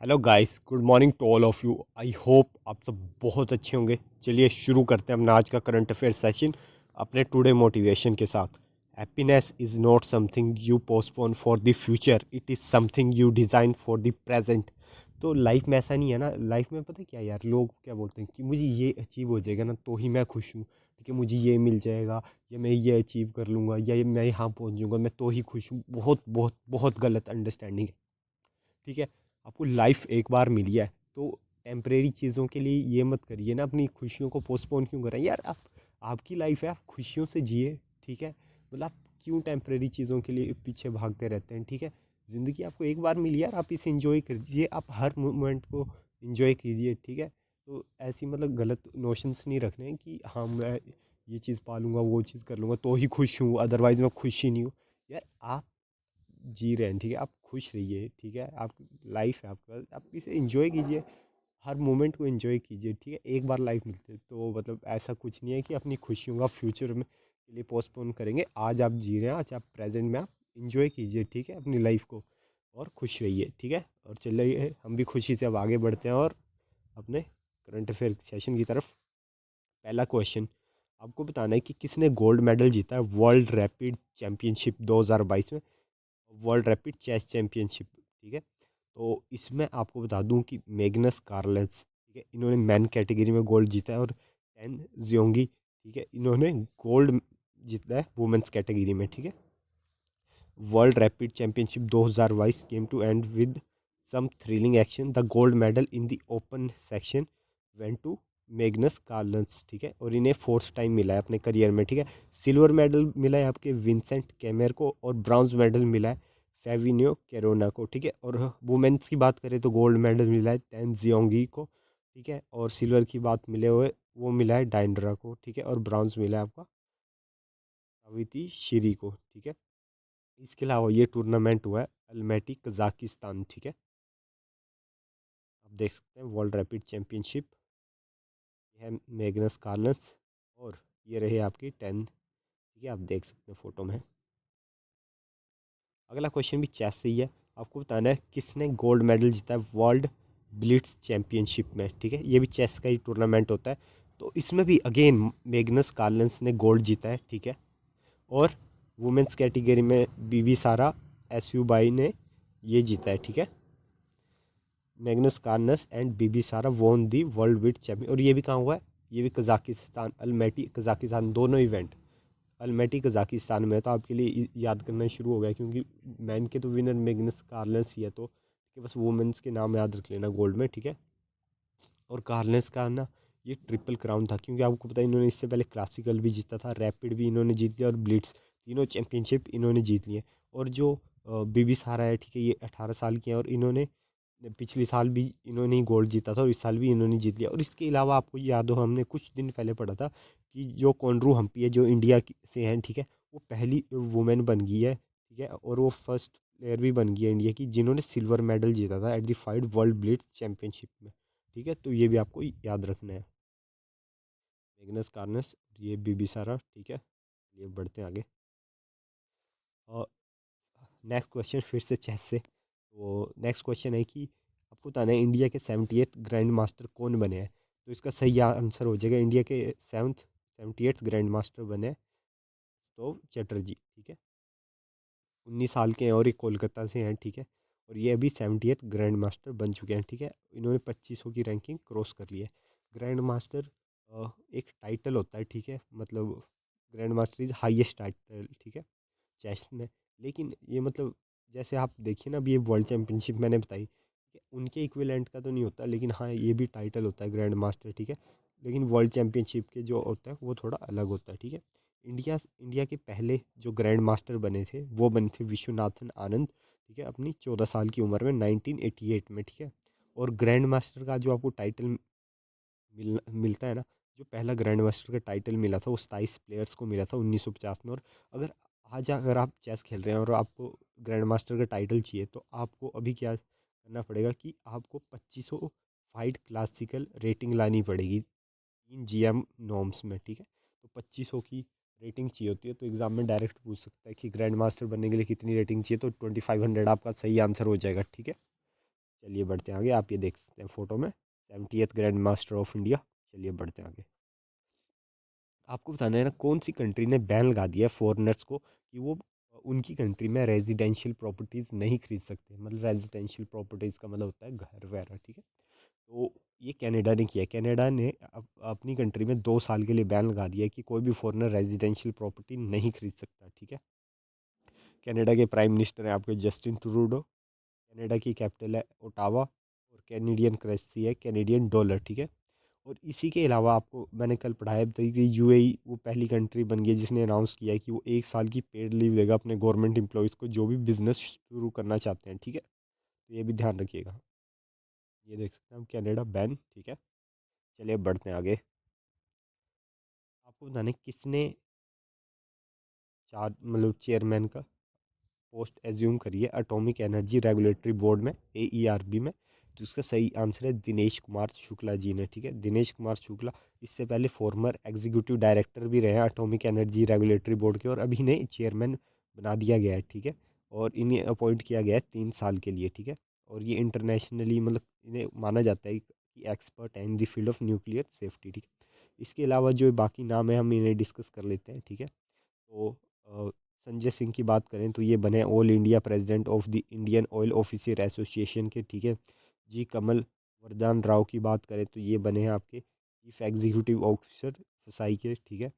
Hello guys, good morning to all of you. I hope आप सब बहुत अच्छे होंगे। चलिए शुरू करते हैं अपना आज का करंट अफेयर सेशन अपने टुडे मोटिवेशन के साथ। Happiness is not something you postpone for the future, it is something you design for the present. तो लाइफ में ऐसा नहीं है ना। लाइफ में पता है क्या यार, लोग क्या बोलते हैं कि मुझे ये अचीव हो जाएगा ना तो ही मैं खुश हूँ। ठीक है, मुझे ये मिल जाएगा या मैं ये अचीव कर लूँगा या मैं यहाँ पहुँच जाऊँगा मैं तो ही खुश हूँ। बहुत बहुत बहुत गलत अंडरस्टैंडिंग है। ठीक है, आपको लाइफ एक बार मिली है तो टेम्परेरी चीज़ों के लिए ये मत करिए ना, अपनी खुशियों को पोस्टपोन क्यों करें यार। आप आपकी लाइफ है, आप खुशियों से जिए। ठीक है, मतलब आप क्यों टेम्परेरी चीज़ों के लिए पीछे भागते रहते हैं। ठीक है, ज़िंदगी आपको एक बार मिली यार, आप इसे इंजॉय कीजिए, आप हर मोमेंट को इंजॉय कीजिए। ठीक है, तो ऐसी मतलब गलत नोशंस नहीं रखने हैं कि हाँ मैं ये चीज़ पालूंगा वो चीज़ कर लूँगा तो ही खुश हूँ, अदरवाइज़ मैं खुश ही नहीं हूँ। यार आप जी रहे हैं, ठीक है, आप खुश रहिए। ठीक है, आप लाइफ है आपका, आप इसे एंजॉय कीजिए, हर मोमेंट को एंजॉय कीजिए। ठीक है, एक बार लाइफ मिलती है तो मतलब ऐसा कुछ नहीं है कि अपनी खुशियों का फ्यूचर में के लिए पोस्टपोन करेंगे। आज आप जी रहे हैं, आज आप प्रेजेंट में आप इंजॉय कीजिए। ठीक है, अपनी लाइफ को और खुश रहिए। ठीक है, और चलिए हम भी खुशी से अब आगे बढ़ते हैं और अपने करंट अफेयर सेशन की तरफ। पहला क्वेश्चन आपको बताना है कि किसने गोल्ड मेडल जीता है वर्ल्ड रैपिड चैंपियनशिप 2022 में, वर्ल्ड रैपिड चेस चैंपियनशिप। ठीक है, तो इसमें आपको बता दूं कि मैग्नस कार्लस, ठीक है, इन्होंने मैन कैटेगरी में गोल्ड जीता है। और टेन जियोंगी, ठीक है, इन्होंने गोल्ड जीता है वुमेंस कैटेगरी में। ठीक है, world rapid championship 2022 came to end with some thrilling action. The gold medal in the open section went to Magnus Carlsen. ठीक है, और इन्हें फोर्थ टाइम मिला है अपने करियर में। ठीक है, सिल्वर मेडल मिला है आपके विंसेंट कैमेर को और ब्राउन्ज मेडल मिला है फेविनियो कैरोना को। ठीक है, और वुमेन्स की बात करें तो गोल्ड मेडल मिला है तेन जियोंगी को। ठीक है, और सिल्वर की बात मिले हुए वो मिला है डाइंड्रा को। ठीक है, और ब्राउन्ज मिला है आपका अविति श्री को। ठीक है, इसके अलावा ये टूर्नामेंट हुआ है अल्मेटी कजाकिस्तान। ठीक है, आप देख सकते हैं वर्ल्ड रैपिड चैंपियनशिप, ये है मैग्नस कार्लस और ये रहे आपकी 10। ठीक है, आप देख सकते हैं फोटो में। अगला क्वेश्चन भी चेस से ही है। आपको बताना है किसने गोल्ड मेडल जीता है वर्ल्ड ब्लिट्स चैंपियनशिप में। ठीक है, ये भी चेस का ही टूर्नामेंट होता है। तो इसमें भी अगेन मैग्नस कार्लस ने गोल्ड जीता है। ठीक है, और वुमेंस कैटेगरी में बीबी सारा एस यू बाई ने ये जीता है। ठीक है, मैग्नस कार्लस एंड बीबी सारा वोन दी वर्ल्ड विड चैंपियन। और ये भी कहाँ हुआ है, ये भी कजाकिस्तान, अल्मेटी कजाकिस्तान, दोनों इवेंट अल्मेटी कजाकिस्तान में है। तो आपके लिए याद करना शुरू हो गया क्योंकि मैन के तो विनर मैग्नस कार्लस ही है। तो ठीक है, बस वुमेंस के नाम याद रख लेना गोल्ड में। ठीक है, और कार्लस का ना ये ट्रिपल क्राउन था क्योंकि आपको पता है इन्होंने इससे पहले क्लासिकल भी जीता था, रैपिड भी इन्होंने जीत लिया और ब्लिट्स, तीनों चैंपियनशिप इन्होंने जीत लिए। और जो बीबी सारा है, ठीक है, ये 18 साल की है और इन्होंने पिछले साल भी इन्होंने ही गोल्ड जीता था और इस साल भी इन्होंने जीत लिया। और इसके अलावा आपको याद हो, हमने कुछ दिन पहले पढ़ा था कि जो कॉन्ड्रू हम्पी है जो इंडिया से हैं, ठीक है, वो पहली वुमेन बन गई है। ठीक है, और वो फर्स्ट प्लेयर भी बन गई है इंडिया की जिन्होंने सिल्वर मेडल जीता था at the FIDE world Blitz championship में। ठीक है, तो ये भी आपको याद रखना है, मैग्नस कार्लस और ये बीबी सारा। ठीक है, ये बढ़ते हैं आगे। और नेक्स्ट क्वेश्चन फिर से चेस से। तो नेक्स्ट क्वेश्चन है कि आपको बताना है इंडिया के 78th ग्रैंड मास्टर कौन बने हैं। तो इसका सही आंसर हो जाएगा इंडिया के 78th ग्रैंड मास्टर बने स्तोव चैटर्जी। ठीक है, 19 साल के हैं और ये कोलकाता से हैं। ठीक है, और ये अभी 70th ग्रैंड मास्टर बन चुके हैं। ठीक है, इन्होंने 2500 की रैंकिंग क्रॉस कर ली है। ग्रैंड मास्टर एक टाइटल होता है। ठीक है, मतलब grand master is highest title. ठीक है, चेस में। लेकिन ये मतलब जैसे आप देखिए ना, अभी ये वर्ल्ड चैंपियनशिप मैंने बताई, ठीक है, उनके इक्विवेलेंट का तो नहीं होता, लेकिन हाँ ये भी टाइटल होता है ग्रैंड मास्टर। ठीक है, लेकिन वर्ल्ड चैंपियनशिप के जो होता है वो थोड़ा अलग होता है। ठीक है, इंडिया के पहले जो ग्रैंड मास्टर बने थे वो बने थे विश्वनाथन आनंद। ठीक है, अपनी 14 साल की उम्र में 1988 में। ठीक है, और ग्रैंड मास्टर का जो आपको टाइटल मिलता है ना, जो पहला ग्रैंड मास्टर का टाइटल मिला था वो 27 प्लेयर्स को मिला था 1950 में। और अगर आज अगर आप चेस खेल रहे हैं और आपको ग्रैंड मास्टर का टाइटल चाहिए तो आपको अभी क्या करना पड़ेगा कि आपको 2500 फाइट क्लासिकल रेटिंग लानी पड़ेगी 3 GM नॉर्म्स में। ठीक है, तो 2500 की रेटिंग चाहिए होती है। तो एग्जाम में डायरेक्ट पूछ सकता है कि ग्रैंड मास्टर बनने के लिए कितनी रेटिंग चाहिए, तो 2500 आपका सही आंसर हो जाएगा। ठीक है, चलिए बढ़ते हैं आगे, आप ये देख सकते हैं फोटो में, 70th grand master of India. चलिए बढ़ते हैं आगे। आपको बताना है ना, कौन सी कंट्री ने बैन लगा दिया है फॉरेनर्स को कि वो उनकी कंट्री में रेजिडेंशियल प्रॉपर्टीज़ नहीं खरीद सकते। मतलब रेजिडेंशियल प्रॉपर्टीज़ का मतलब होता है घर वगैरह, ठीक है। तो ये कनाडा ने किया। कनाडा ने अपनी कंट्री में 2 साल के लिए बैन लगा दिया है कि कोई भी फॉरेनर रेजिडेंशियल प्रॉपर्टी नहीं खरीद सकता, ठीक है। कनाडा के प्राइम मिनिस्टर हैं आपके जस्टिन ट्रूडो। कनाडा की कैपिटल है ओटावा, और कैनेडियन करेंसी है कैनेडियन डॉलर, ठीक है। और इसी के अलावा आपको मैंने कल पढ़ाया था कि यूएई वो पहली कंट्री बन गई है जिसने अनाउंस किया है कि वो 1 साल की पेड लीव देगा अपने गवर्नमेंट एम्प्लॉयज़ को जो भी बिजनेस शुरू करना चाहते हैं, ठीक है। तो ये भी ध्यान रखिएगा। ये देख सकते हैं हम, कनाडा बैन, ठीक है। चलिए बढ़ते हैं आगे। आपको बताने किसने चार मतलब चेयरमैन का पोस्ट एज्यूम करी है एटॉमिक एनर्जी रेगुलेटरी बोर्ड में, एईआरबी में। तो इसका सही आंसर है दिनेश कुमार शुक्ला जी ने, ठीक है। दिनेश कुमार शुक्ला इससे पहले फॉर्मर एग्जीक्यूटिव डायरेक्टर भी रहे हैं एटॉमिक एनर्जी रेगुलेटरी बोर्ड के, और अभी इन्हें चेयरमैन बना दिया गया है, ठीक है। और इन्हें अपॉइंट किया गया है 3 साल के लिए, ठीक है। और ये इंटरनेशनली मतलब इन्हें माना जाता है कि एक्सपर्ट है in the field of nuclear safety, ठीक है। इसके अलावा जो बाकी नाम है हम इन्हें डिस्कस कर लेते हैं, ठीक है। तो संजय सिंह की बात करें तो ये बने all India president of the Indian oil officer association के, ठीक है। जी कमल वरदान राव की बात करें तो ये बने हैं आपके चीफ एग्जीक्यूटिव ऑफिसर फसाई के, ठीक है।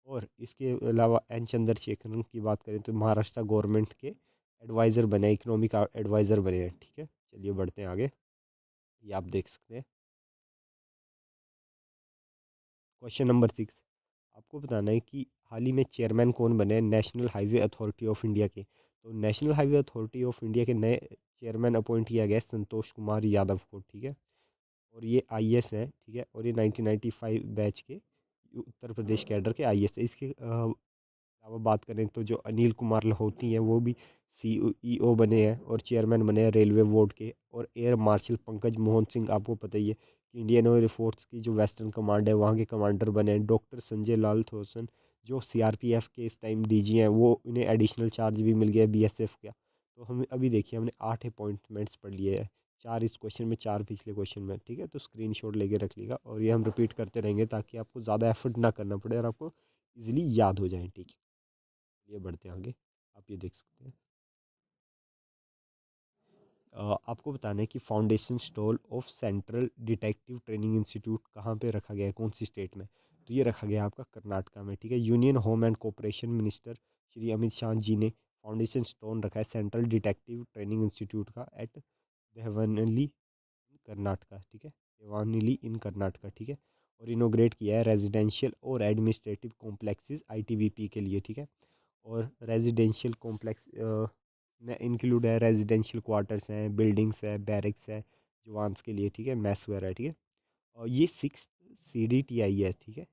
और इसके अलावा एन चंद्रशेखरन की बात करें तो महाराष्ट्र गवर्नमेंट के एडवाइज़र बने, इकोनॉमिक एडवाइज़र बने हैं, ठीक है। चलिए बढ़ते हैं आगे। ये आप देख सकते हैं क्वेश्चन नंबर 6। आपको बताना है कि हाल ही में चेयरमैन कौन बने हैं national highway authority of India के। तो national highway authority of India के नए चेयरमैन अपॉइंट किया गया है संतोष कुमार यादव को, ठीक है। और ये आईएएस हैं, ठीक है। और ये 1995 बैच के उत्तर प्रदेश कैडर के आईएएस है। इसके अलावा बात करें तो जो अनिल कुमार लाहौती हैं वो भी सीईओ बने हैं और चेयरमैन बने हैं रेलवे बोर्ड के। और एयर मार्शल पंकज मोहन सिंह, आपको पता ही है कि इंडियन एयर फोर्स की जो वेस्टर्न कमांड है वहाँ के कमांडर बने हैं। डॉक्टर संजय लाल थोसन जो सीआरपीएफ के इस टाइम डीजी हैं, वो उन्हें एडिशनल चार्ज भी मिल गया बीएसएफ का। तो हम अभी देखिए हमने 8 अपॉइंटमेंट्स पढ़ लिए हैं, 4 इस क्वेश्चन में, 4 पिछले क्वेश्चन में, ठीक है। तो स्क्रीनशॉट लेके रख लीजिएगा और ये हम रिपीट करते रहेंगे ताकि आपको ज़्यादा एफर्ट ना करना पड़े और आपको इजीली याद हो जाए, ठीक है। ये बढ़ते हैं आगे, आप ये देख सकते हैं। आपको बताना है कि foundation stall of central detective training institute कहाँ पे रखा गया है, कौन सी स्टेट में। तो ये रखा गया है आपका कर्नाटका में, ठीक है। Union home and cooperation minister Shri Amit Shah ji ने फाउंडेशन स्टोन रखा है सेंट्रल डिटेक्टिव ट्रेनिंग इंस्टीट्यूट का एट देवनली कर्नाटका, ठीक है। देवानिली इन कर्नाटका, ठीक है। और इनोग्रेट किया है रेजिडेंशियल और एडमिनिस्ट्रेटिव कॉम्प्लेक्सेस आईटीबीपी के लिए, ठीक है। और रेजिडेंशियल कॉम्प्लेक्स में इंक्लूड है रेजिडेंशियल क्वार्टर्स हैं, बिल्डिंग्स है, बैरिक्स है जवान्स के लिए, ठीक है, मैस वगैरह, ठीक है। और ये 6 CDTI है, ठीक है।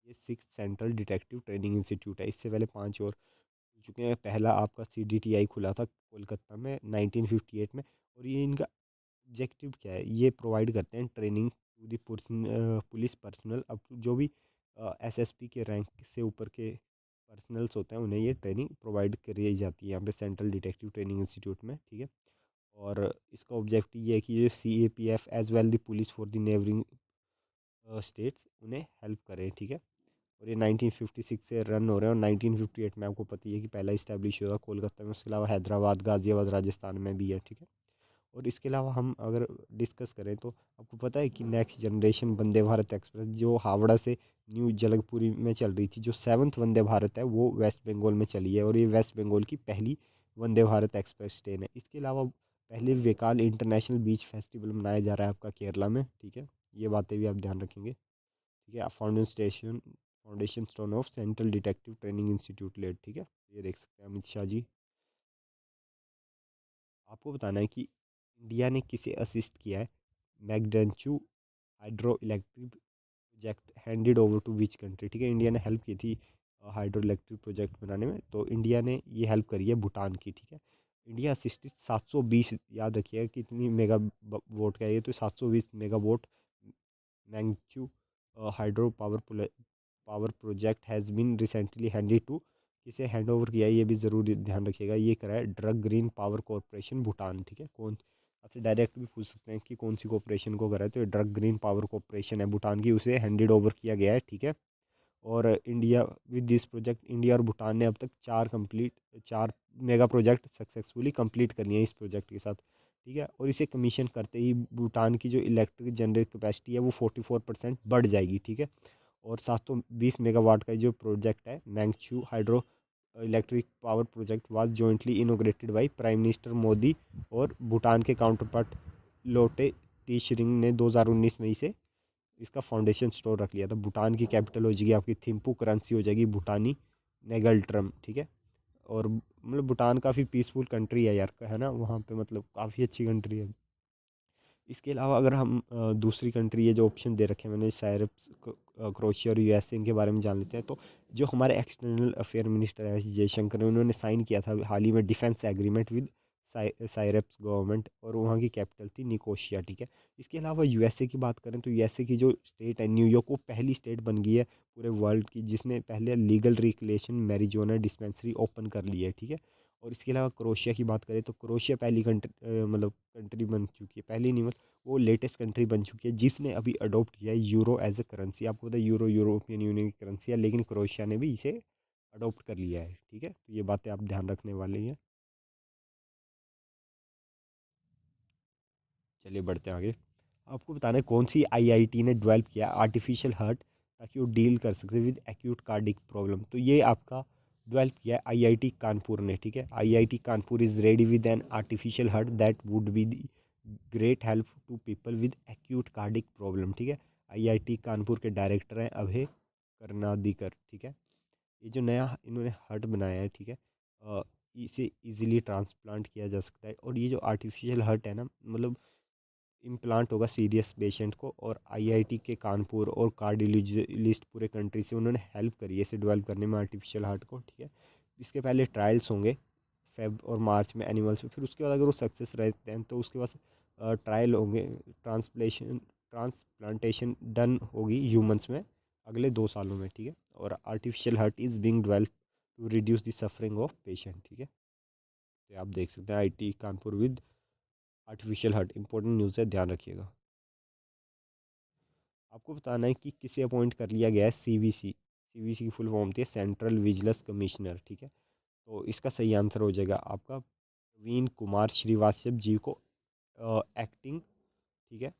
ये 6 सेंट्रल डिटेक्टिव ट्रेनिंग इंस्टीट्यूट है। इससे पहले 5 और खुल चुके हैं। पहला आपका CDTI खुला था कोलकाता में 1958 में। और ये इनका ऑब्जेक्टिव क्या है, ये प्रोवाइड करते हैं training to the police personnel. अब जो भी एसएसपी के रैंक से ऊपर के पर्सनल्स होते हैं उन्हें ये ट्रेनिंग प्रोवाइड करी जाती है यहाँ पे सेंट्रल डिटेक्टिव ट्रेनिंग इंस्टीट्यूट में, ठीक है। और इसका ऑब्जेक्टिव ये है कि ये CAPF as well the police for the neighbouring states उन्हें हेल्प करें, ठीक है। और ये 1956 से रन हो रहे हैं और 1958 में आपको पता ही है कि पहला इस्टेब्लिश हुआ कोलकाता में। उसके अलावा हैदराबाद, गाज़ियाबाद राजस्थान में भी है, ठीक है। और इसके अलावा हम अगर डिस्कस करें तो आपको पता है कि next generation Vande Bharat express जो हावड़ा से न्यू जलगपुरी में चल रही थी, जो 7th वंदे भारत है वो वेस्ट बंगाल में चली है। और ये वेस्ट बंगाल की पहली वंदे भारत एक्सप्रेस ट्रेन है। इसके अलावा पहले वेकाल इंटरनेशनल बीच फेस्टिवल मनाया जा रहा है आपका केरला में, ठीक है। ये बातें भी आप ध्यान रखेंगे, ठीक है। Foundation stone of central detective training institute laid, ठीक है। ये देख सकते हैं अमित शाह जी। आपको बताना है कि इंडिया ने किसे असिस्ट किया है Mangdechhu hydro electric project handed over to which country, ठीक है। इंडिया ने हेल्प की थी हाइड्रो इलेक्ट्रिक प्रोजेक्ट बनाने में, तो इंडिया ने ये हेल्प करी है भूटान की, ठीक है। इंडिया असिस्टेड 720, याद रखिएगा कितनी मेगा वोट का है ये, तो 720 mega watt Mangdechhu hydro power project has been recently handed to किसे हैंड ओवर किया है ये भी ज़रूर ध्यान रखिएगा। ये करा है drug green power corporation Bhutan, ठीक है। कौन, आपसे डायरेक्ट भी पूछ सकते हैं कि कौन सी कॉरपोरेशन को करा है, तो ये ड्रग ग्रीन पावर कॉरपोरेशन है भूटान की, उसे हैंडेड ओवर किया गया है, ठीक है। और India, with this project India और भूटान ने अब तक 4 मेगा प्रोजेक्ट सक्सेसफुली कंप्लीट कर लिए हैं इस प्रोजेक्ट के साथ, ठीक है। और इसे कमीशन करते ही भूटान की जो इलेक्ट्रिक जनरेट कैपेसिटी है वो 44% बढ़ जाएगी, ठीक है। और 720 मेगावाट का जो प्रोजेक्ट है Mangdechhu hydro electric power project was jointly inaugurated by prime minister Modi और भूटान के काउंटर पार्ट लोटे टीशरिंग ने 2019 में इसे इसका फाउंडेशन स्टोर रख लिया था। भूटान की कैपिटल हो जाएगी आपकी थिम्पू, करेंसी हो जाएगी भूटानी नेगल ट्रम, ठीक है। और मतलब भूटान काफ़ी पीसफुल कंट्री है यार, है ना, वहाँ पे मतलब काफ़ी अच्छी कंट्री है। इसके अलावा अगर हम दूसरी कंट्री, ये जो ऑप्शन दे रखे हैं मैंने, साइप्रस, क्रोएशिया और यूएसए, इनके बारे में जान लेते हैं। तो जो हमारे एक्सटर्नल अफेयर मिनिस्टर है जयशंकर, उन्होंने साइन किया था हाल ही में defence agreement with Cyprus government, और वहाँ की कैपिटल थी निकोशिया, ठीक है। इसके अलावा यूएसए की बात करें तो यूएसए की जो स्टेट है न्यूयॉर्क, वो पहली स्टेट बन गई है पूरे वर्ल्ड की जिसने पहले legal recreation marijuana dispensary open कर ली है, ठीक है। और इसके अलावा क्रोएशिया की बात करें तो क्रोएशिया पहली कंट्री मतलब कंट्री बन चुकी है, पहली नहीं मतलब वो लेटेस्ट कंट्री बन चुकी है जिसने अभी अडोप्ट किया है यूरो एज ए करेंसी। आपको पता है यूरो यूरोपियन यूनियन की करेंसी है, लेकिन क्रोएशिया ने भी इसे अडोप्ट कर लिया है, ठीक है। तो ये बातें आप ध्यान रखने वाले हैं। चलिए बढ़ते हैं आगे। आपको बताना है कौन सी आईआईटी ने डेवलप किया आर्टिफिशियल हार्ट ताकि वो डील कर सकते विद एक्यूट कार्डिक प्रॉब्लम। तो ये आपका डेवलप किया है आईआईटी कानपुर ने, ठीक है। IIT Kanpur is ready with an artificial heart that would be the great help to people with acute cardiac problem, ठीक है। आईआईटी कानपुर के डायरेक्टर हैं अभय करनादीकर, ठीक है। ये जो नया इन्होंने हार्ट बनाया है, ठीक है, इसे इजीली ट्रांसप्लांट किया जा सकता है। और ये जो आर्टिफिशियल हार्ट है ना, मतलब इम्प्लांट होगा सीरियस पेशेंट को, और आईआईटी के कानपुर और कार्डियोलॉजिस्ट पूरे कंट्री से उन्होंने हेल्प करी है इसे डेवलप करने में आर्टिफिशियल हार्ट को, ठीक है। इसके पहले ट्रायल्स होंगे फेब और मार्च में एनिमल्स में, फिर उसके बाद अगर वो सक्सेस रहते हैं तो उसके बाद ट्रायल होंगे, ट्रांसप्लांटेशन डन होगी ह्यूमंस में अगले 2 सालों में, ठीक है। और artificial heart is being develop to reduce the suffering of patient, ठीक है। तो आप देख सकते हैं IT Kanpur with artificial heart, important news है, ध्यान रखिएगा। आपको बताना है कि किसे अपॉइंट कर लिया गया है सीवीसी। सीवीसी की फुल फॉर्म थी सेंट्रल विजिलेंस कमिश्नर, ठीक है। तो इसका सही आंसर हो जाएगा आपका प्रवीण कुमार श्रीवास्तव जी को एक्टिंग, ठीक है,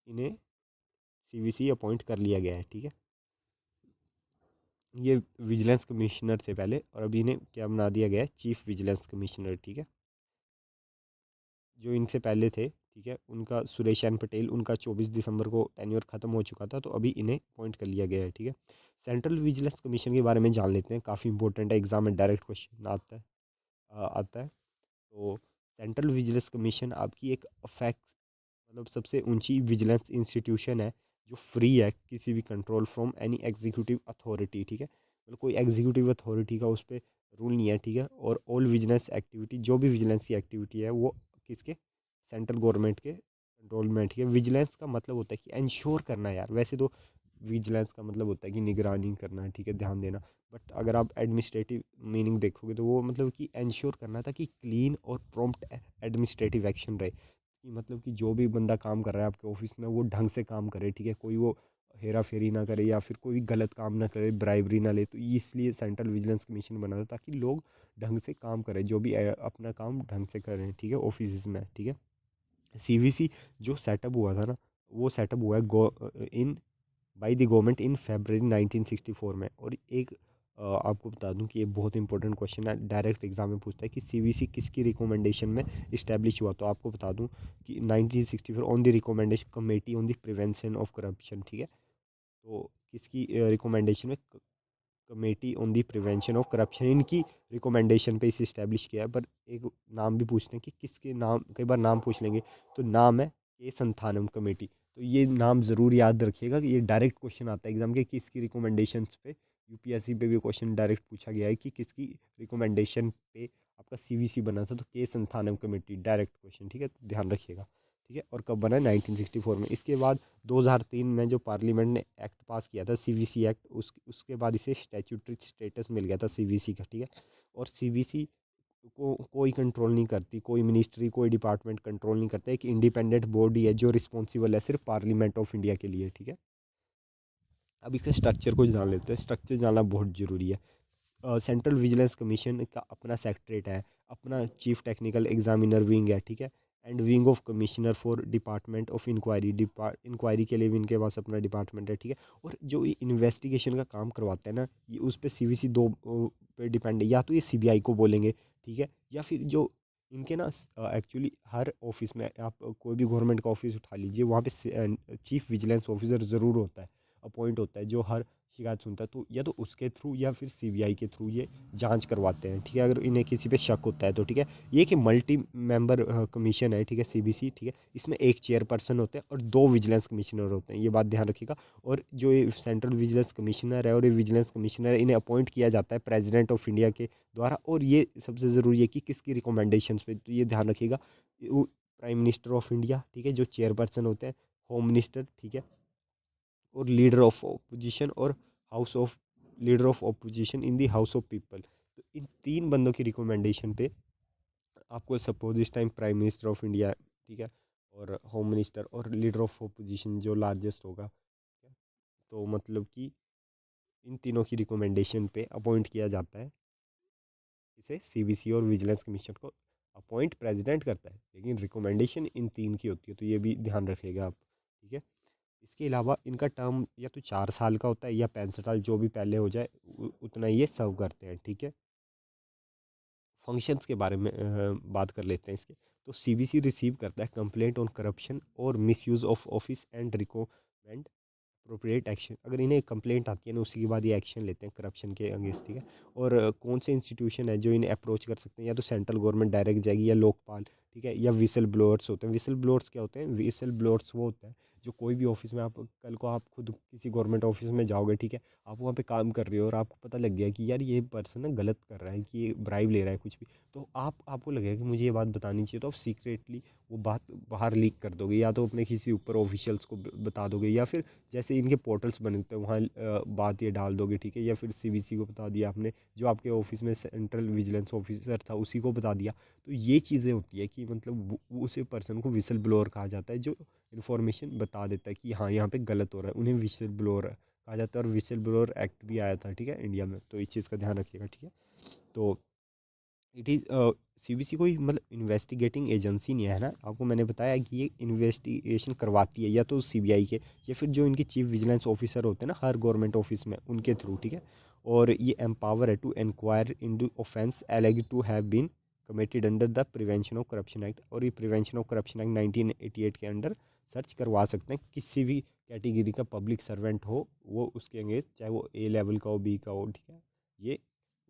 इन्हें सीवीसी अपॉइंट कर लिया गया है, ठीक है। ये विजिलेंस कमिश्नर थे पहले और अभी इन्हें क्या बना दिया गया है, चीफ विजिलेंस कमिश्नर, ठीक है। जो इनसे पहले थे, ठीक है, उनका सुरेश एन पटेल, उनका 24 दिसंबर को टेन्योर खत्म हो चुका था, तो अभी इन्हें अपॉइंट कर लिया गया है, ठीक है। सेंट्रल विजिलेंस कमीशन के बारे में जान लेते हैं, काफ़ी इंपॉर्टेंट है, एग्जाम में डायरेक्ट क्वेश्चन आता है। तो सेंट्रल विजिलेंस कमीशन आपकी एक अफेक्ट मतलब सबसे ऊंची विजिलेंस इंस्टीट्यूशन है जो फ्री है किसी भी control from any executive authority, ठीक है। मतलब कोई एग्जीक्यूटिव अथॉरिटी का उस पर रूल नहीं है, ठीक है। और ऑल विजिलेंस एक्टिविटी, जो भी विजिलेंस की एक्टिविटी है वो किसके, सेंट्रल गवर्नमेंट के कंट्रोल में, ठीक है। विजिलेंस का मतलब होता है कि इंश्योर करना यार, वैसे तो विजिलेंस का मतलब होता है कि निगरानी करना है, ठीक है, ध्यान देना। बट अगर आप एडमिनिस्ट्रेटिव मीनिंग देखोगे तो वो मतलब कि इंश्योर करना था कि क्लीन और प्रॉम्प्ट एडमिनिस्ट्रेटिव एक्शन रहे, कि मतलब कि जो भी बंदा काम कर रहा है आपके ऑफिस में वो ढंग से काम करे, ठीक है, कोई वो हेरा फेरी ना करे या फिर कोई गलत काम ना करे, ब्राइबरी ना ले। तो इसलिए सेंट्रल विजिलेंस कमीशन बना था ताकि लोग ढंग से काम करें, जो भी अपना काम ढंग से करें, ठीक है, ऑफिस में, ठीक है। सीवीसी जो सेटअप हुआ था ना, वो सेटअप हुआ है in by the government in February 1964 में। और एक आपको बता दूं कि ये बहुत इंपॉर्टेंट क्वेश्चन है, डायरेक्ट एग्जाम में पूछता है कि सीवीसी किसकी रिकमेंडेशन में इस्टेब्लिश हुआ। तो आपको बता दूं कि 1964 on the recommendation committee on the prevention of corruption, ठीक है। तो किसकी रिकमेंडेशन में, committee on the prevention of corruption, इनकी रिकमेंडेशन पे इसे इस्टेब्लिश किया है। पर एक नाम भी पूछते हैं कि किसके नाम, कई बार नाम पूछ लेंगे, तो नाम है के संथानम कमेटी। तो ये नाम ज़रूर याद रखिएगा कि ये डायरेक्ट क्वेश्चन आता है एग्जाम के, किसकी रिकमेंडेशन पे, यूपीएससी पे भी क्वेश्चन डायरेक्ट पूछा गया है कि किसकी रिकमेंडेशन पे आपका सीवीसी बना था, तो के संथानम कमेटी, डायरेक्ट क्वेश्चन, ठीक है, तो ध्यान रखिएगा। ठीक है। और कब बना है? 1964 में। इसके बाद 2003 में जो पार्लियामेंट ने एक्ट पास किया था, सीवीसी एक्ट, उसके बाद इसे स्टैट्यूटरी स्टेटस मिल गया था सीवीसी का, ठीक है। और सीवीसी को कोई कंट्रोल नहीं करती, कोई मिनिस्ट्री, कोई डिपार्टमेंट कंट्रोल नहीं करता, एक इंडिपेंडेंट बॉडी है जो रिस्पॉन्सिबल है सिर्फ पार्लियामेंट ऑफ इंडिया के लिए, ठीक है। अब इसके स्ट्रक्चर को जान लेते हैं, स्ट्रक्चर जानना बहुत ज़रूरी है। सेंट्रल विजिलेंस कमीशन का अपना सेक्रेटरेट है, अपना चीफ टेक्निकल एग्जामिनर विंग है, ठीक है। And wing of commissioner for department of inquiry, inquiry के लिए भी इनके पास अपना डिपार्टमेंट है, ठीक है। और जो इन्वेस्टिगेशन का काम करवाता है ना, ये उस पर सीवीसी दो पे डिपेंड है, या तो ये सीबीआई को बोलेंगे, ठीक है, या फिर जो इनके ना एक्चुअली हर ऑफिस में आप कोई भी गवर्नमेंट का ऑफिस उठा लीजिए, वहाँ पे चीफ विजिलेंस ऑफिसर ज़रूर होता है, अपॉइंट होता है, जो हर शिकायत सुनता है। तो या तो उसके थ्रू या फिर सीबीआई के थ्रू ये जांच करवाते हैं, ठीक है, अगर इन्हें किसी पे शक होता है तो, ठीक है। ये कि मल्टी मेंबर कमीशन है, ठीक है, सीबीसी, ठीक है। इसमें एक चेयरपर्सन होते हैं और 2 विजिलेंस कमिश्नर होते हैं, ये बात ध्यान रखिएगा। और जो ये सेंट्रल विजिलेंस कमिश्नर है और ये विजिलेंस कमिश्नर है, इन्हें अपॉइंट किया जाता है प्रेसिडेंट ऑफ इंडिया के द्वारा। और ये सबसे ज़रूरी है कि किसकी रिकमेंडेशन पे, तो ये ध्यान रखिएगा, प्राइम मिनिस्टर ऑफ इंडिया, ठीक है, जो चेयरपर्सन होते हैं, होम मिनिस्टर, ठीक है, और लीडर ऑफ ऑपोजिशन, और house of leader of opposition in the house of people. तो इन 3 बंदों की रिकमेंडेशन पे आपको, सपोज इस time prime minister of India, ठीक है, और होम मिनिस्टर और लीडर ऑफ ऑपोजिशन जो लार्जेस्ट होगा, ठीक है? तो मतलब कि इन तीनों की रिकमेंडेशन पे अपॉइंट किया जाता है, इसे सीबीसी और विजिलेंस कमीशन को अपॉइंट प्रेसिडेंट करता है, लेकिन रिकमेंडेशन इन 3 की होती है, तो ये भी ध्यान रखिएगा आप, ठीक है। इसके अलावा इनका टर्म या तो 4 साल का होता है या 65 साल, जो भी पहले हो जाए उतना ये सर्व करते हैं, ठीक है। फंक्शंस के बारे में बात कर लेते हैं इसके। तो सीबीसी रिसीव करता है कंप्लेंट ऑन करप्शन और misuse of office and recommend appropriate action. अगर इन्हें कंप्लेंट आती है ना, उसी के बाद ये एक्शन लेते हैं करप्शन के अगेंस्ट, ठीक है। और कौन से इंस्टीट्यूशन है जो इन्हें अप्रोच कर सकते हैं, या तो सेंट्रल गवर्नमेंट डायरेक्ट जाएगी, या लोकपाल, ठीक है, या विसल ब्लोअर्स होते हैं। विसल ब्लोअर्स क्या होते हैं? विसल ब्लोअर्स वो होता है जो कोई भी ऑफिस में, आप कल को आप खुद किसी गवर्नमेंट ऑफिस में जाओगे, ठीक है, आप वहाँ पे काम कर रहे हो और आपको पता लग गया कि यार ये पर्सन ना गलत कर रहा है, कि ये ब्राइब ले रहा है कुछ भी, तो आपको लगेगा कि मुझे ये बात बतानी चाहिए, तो आप सीक्रेटली वो बात बाहर लीक कर दोगे, या तो अपने किसी ऊपर ऑफिशियल्स को बता दोगे, या फिर जैसे इनके पोर्टल्स बने होते हैं वहाँ बात ये डाल दोगे, ठीक है, या फिर सीबीसी को बता दिया आपने, जो आपके ऑफिस में सेंट्रल विजिलेंस ऑफिसर था उसी को बता दिया। तो ये चीज़ें होती है कि मतलब वो उस पर्सन को विसल ब्लोअर कहा जाता है, जो इन्फॉर्मेशन बता देता है कि हाँ यहाँ पे गलत हो रहा है, उन्हें विसल ब्लोअर कहा जाता है। और विसल ब्लोअर एक्ट भी आया था, ठीक है, इंडिया में, तो इस चीज़ का ध्यान रखिएगा, ठीक है। तो इट इज़ सीबीसी कोई मतलब इन्वेस्टिगेटिंग एजेंसी नहीं है ना, आपको मैंने बताया कि ये इन्वेस्टिगेशन करवाती है या तो सीबीआई के, या फिर जो इनके चीफ विजिलेंस ऑफिसर होते हैं ना हर गवर्नमेंट ऑफिस में, उनके थ्रू, ठीक है। और ये एम्पावर है to inquire into offence alleged to have been committed under the prevention of corruption act. और ये प्रिवेंशन ऑफ करप्शन एक्ट 1988 के अंडर सर्च करवा सकते हैं, किसी भी कैटेगरी का पब्लिक सर्वेंट हो वो, उसके अगेंस्ट, चाहे वो ए लेवल का हो, बी का हो, ठीक है, ये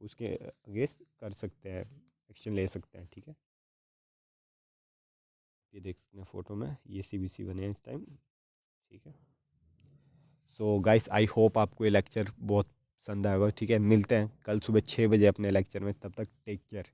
उसके अगेंस्ट कर सकते हैं, एक्शन ले सकते हैं, ठीक है। ये देख सकते हैं फोटो में, ये सीबीसी बने हैं इस टाइम, ठीक है। सो गाइस, आई होप आपको ये लेक्चर बहुत पसंद आएगा, ठीक है। मिलते हैं कल सुबह 6 बजे अपने लेक्चर में, तब तक टेक केयर।